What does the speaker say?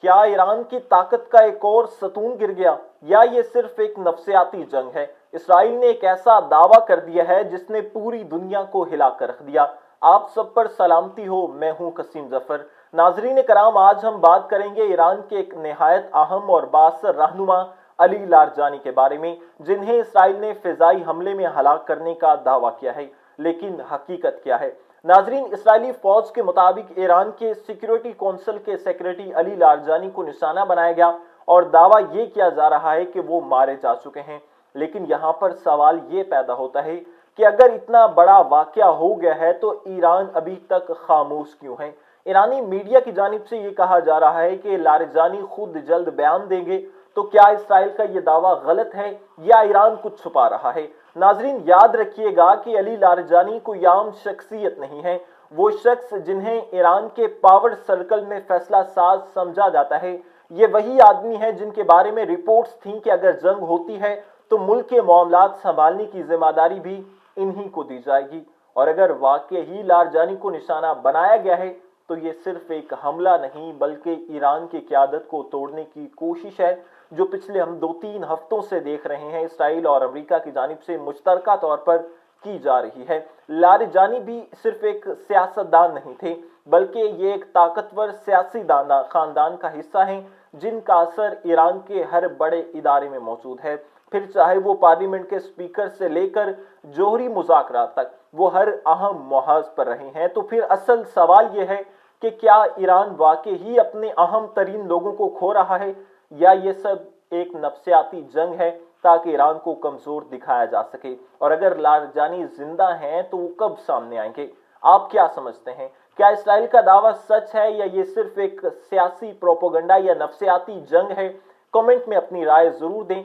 क्या ईरान की ताकत का एक और सतून गिर गया या ये सिर्फ एक नफसियाती जंग है? इसराइल ने एक ऐसा दावा कर दिया है जिसने पूरी दुनिया को हिला कर रख दिया। आप सब पर सलामती हो, मैं हूं कसीम जफर। नाजरीन कराम, आज हम बात करेंगे ईरान के एक निहायत अहम और बासर रहनुमा अली लारजानी के बारे में, जिन्हें इसराइल ने फिजाई हमले में हलाक करने का दावा किया है। लेकिन हकीकत क्या है? नाजरीन, इसराइली फौज के मुताबिक ईरान के सिक्योरिटी काउंसिल के सेक्रेटरी अली लारजानी को निशाना बनाया गया और दावा ये किया जा रहा है कि वो मारे जा चुके हैं। लेकिन यहाँ पर सवाल ये पैदा होता है कि अगर इतना बड़ा वाकया हो गया है तो ईरान अभी तक खामोश क्यों है? ईरानी मीडिया की जानिब से ये कहा जा रहा है कि लारजानी खुद जल्द बयान देंगे। तो क्या इसराइल का ये दावा गलत है या ईरान कुछ छुपा रहा है? नाजरीन, याद रखिएगा कि अली लारजानी कोई आम शख्सियत नहीं है। वो शख्स जिन्हें ईरान के पावर सर्कल में फैसला साज समझा जाता है, ये वही आदमी है जिनके बारे में रिपोर्ट्स थीं कि अगर जंग होती है तो मुल्क के मामलात संभालने की जिम्मेदारी भी इन्हीं को दी जाएगी। और अगर वाकई ही लारजानी को निशाना बनाया गया है तो ये सिर्फ एक हमला नहीं बल्कि ईरान की क़यादत को तोड़ने की कोशिश है, जो पिछले हम 2-3 हफ्तों से देख रहे हैं इसराइल और अमेरिका की जानिब से मुश्तरका तौर पर की जा रही है। लारजानी भी सिर्फ एक सियासतदान नहीं थे, बल्कि ये एक ताकतवर सियासी खानदान का हिस्सा हैं जिनका असर ईरान के हर बड़े इदारे में मौजूद है। फिर चाहे वो पार्लियामेंट के स्पीकर से लेकर जोहरी मुज़ाकरात तक, वो हर अहम मोहज़ पर रहे हैं। तो फिर असल सवाल ये है कि क्या ईरान वाकई ही अपने अहम तरीन लोगों को खो रहा है या ये सब एक नफसियाती जंग है ताकि ईरान को कमजोर दिखाया जा सके? और अगर लारजानी जिंदा हैं तो वो कब सामने आएंगे? आप क्या समझते हैं? क्या इसराइल का दावा सच है या ये सिर्फ एक सियासी प्रोपेगेंडा या नफसियाती जंग है? कमेंट में अपनी राय जरूर दें।